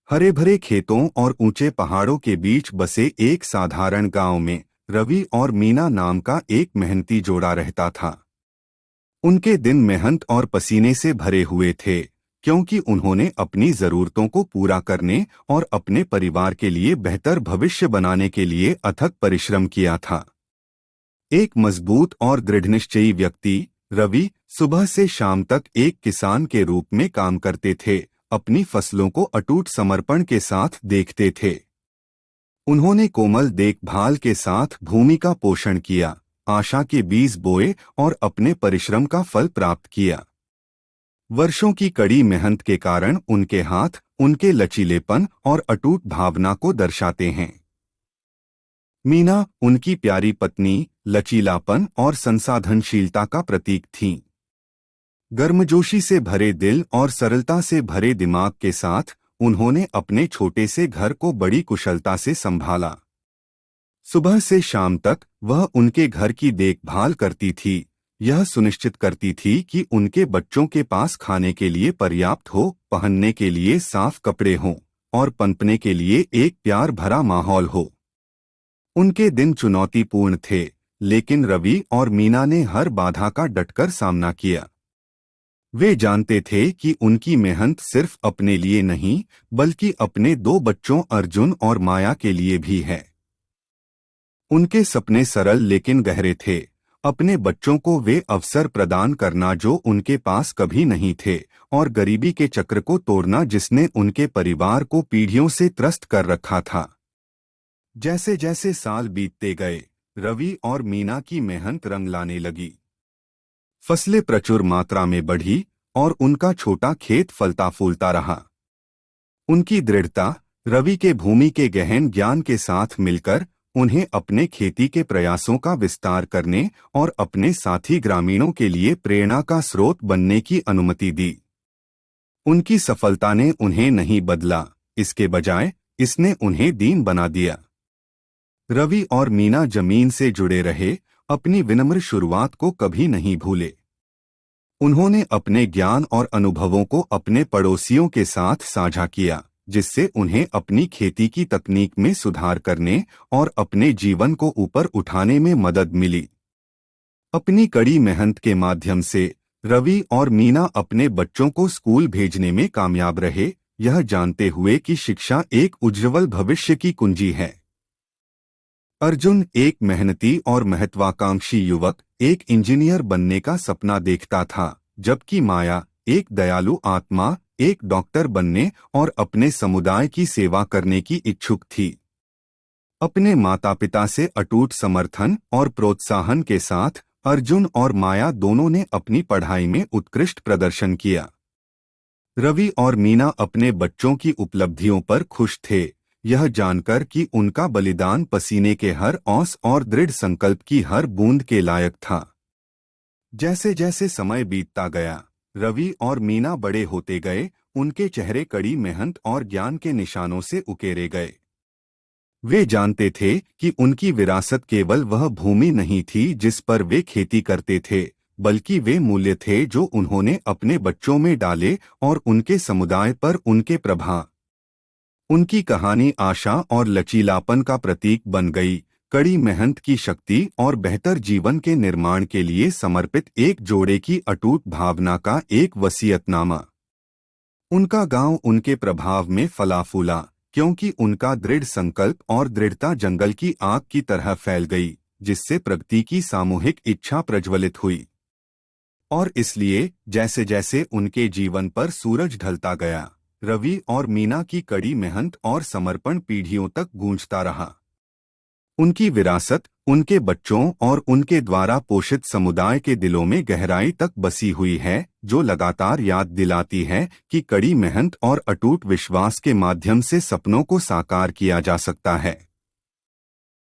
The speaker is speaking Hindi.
हरे भरे खेतों और ऊंचे पहाड़ों के बीच बसे एक साधारण गांव में रवि और मीना नाम का एक मेहनती जोड़ा रहता था। उनके दिन मेहनत और पसीने से भरे हुए थे, क्योंकि उन्होंने अपनी जरूरतों को पूरा करने और अपने परिवार के लिए बेहतर भविष्य बनाने के लिए अथक परिश्रम किया था। एक मजबूत और दृढ़निश्चयी व्यक्ति, रवि, सुबह से शाम तक एक किसान के रूप में काम करते थे, अपनी फसलों को अटूट समर्पण के साथ देखते थे। उन्होंने कोमल देखभाल के साथ भूमि का पोषण किया, आशा के बीज बोए और अपने परिश्रम का फल प्राप्त किया। वर्षों की कड़ी मेहनत के कारण उनके हाथ उनके लचीलेपन और अटूट भावना को दर्शाते हैं। मीना, उनकी प्यारी पत्नी, लचीलापन और संसाधनशीलता का प्रतीक थीं। गर्मजोशी से भरे दिल और सरलता से भरे दिमाग के साथ उन्होंने अपने छोटे से घर को बड़ी कुशलता से संभाला। सुबह से शाम तक वह उनके घर की देखभाल करती थी, यह सुनिश्चित करती थी कि उनके बच्चों के पास खाने के लिए पर्याप्त हो, पहनने के लिए साफ कपड़े हों और पनपने के लिए एक प्यार भरा माहौल हो। उनके दिन चुनौतीपूर्ण थे, लेकिन रवि और मीना ने हर बाधा का डटकर सामना किया। वे जानते थे कि उनकी मेहनत सिर्फ अपने लिए नहीं, बल्कि अपने दो बच्चों अर्जुन और माया के लिए भी है। उनके सपने सरल लेकिन गहरे थे। अपने बच्चों को वे अवसर प्रदान करना जो उनके पास कभी नहीं थे, और गरीबी के चक्र को तोड़ना जिसने उनके परिवार को पीढ़ियों से त्रस्त कर रखा था। जैसे जैसे साल बीतते गए, रवि और मीना की मेहनत रंग लाने लगी। फसलें प्रचुर मात्रा में बढ़ी और उनका छोटा खेत फलता फूलता रहा। उनकी दृढ़ता, रवि के भूमि के गहन ज्ञान के साथ मिलकर उन्हें अपने खेती के प्रयासों का विस्तार करने और अपने साथी ग्रामीणों के लिए प्रेरणा का स्रोत बनने की अनुमति दी। उनकी सफलता ने उन्हें नहीं बदला, इसके बजाय इसने उन्हें दीन बना दिया। रवि और मीना जमीन से जुड़े रहे, अपनी विनम्र शुरुआत को कभी नहीं भूले। उन्होंने अपने ज्ञान और अनुभवों को अपने पड़ोसियों के साथ साझा किया, जिससे उन्हें अपनी खेती की तकनीक में सुधार करने और अपने जीवन को ऊपर उठाने में मदद मिली। अपनी कड़ी मेहनत के माध्यम से रवि और मीना अपने बच्चों को स्कूल भेजने में कामयाब रहे, यह जानते हुए कि शिक्षा एक उज्ज्वल भविष्य की कुंजी है। अर्जुन, एक मेहनती और महत्वाकांक्षी युवक, एक इंजीनियर बनने का सपना देखता था, जबकि माया, एक दयालु आत्मा, एक डॉक्टर बनने और अपने समुदाय की सेवा करने की इच्छुक थी। अपने माता पिता से अटूट समर्थन और प्रोत्साहन के साथ अर्जुन और माया दोनों ने अपनी पढ़ाई में उत्कृष्ट प्रदर्शन किया। रवि और मीना अपने बच्चों की उपलब्धियों पर खुश थे, यह जानकर कि उनका बलिदान पसीने के हर औंस और दृढ़ संकल्प की हर बूंद के लायक था। जैसे जैसे समय बीतता गया, रवि और मीना बड़े होते गए, उनके चेहरे कड़ी मेहनत और ज्ञान के निशानों से उकेरे गए। वे जानते थे कि उनकी विरासत केवल वह भूमि नहीं थी जिस पर वे खेती करते थे, बल्कि वे मूल्य थे जो उन्होंने अपने बच्चों में डाले और उनके समुदाय पर उनके प्रभाव। उनकी कहानी आशा और लचीलापन का प्रतीक बन गई, कड़ी मेहनत की शक्ति और बेहतर जीवन के निर्माण के लिए समर्पित एक जोड़े की अटूट भावना का एक वसीयतनामा। उनका गांव उनके प्रभाव में फला फूला, क्योंकि उनका दृढ़ संकल्प और दृढ़ता जंगल की आग की तरह फैल गई, जिससे प्रगति की सामूहिक इच्छा प्रज्वलित हुई। और इसलिए जैसे जैसे उनके जीवन पर सूरज ढलता गया, रवि और मीना की कड़ी मेहनत और समर्पण पीढ़ियों तक गूंजता रहा। उनकी विरासत उनके बच्चों और उनके द्वारा पोषित समुदाय के दिलों में गहराई तक बसी हुई है, जो लगातार याद दिलाती है कि कड़ी मेहनत और अटूट विश्वास के माध्यम से सपनों को साकार किया जा सकता है।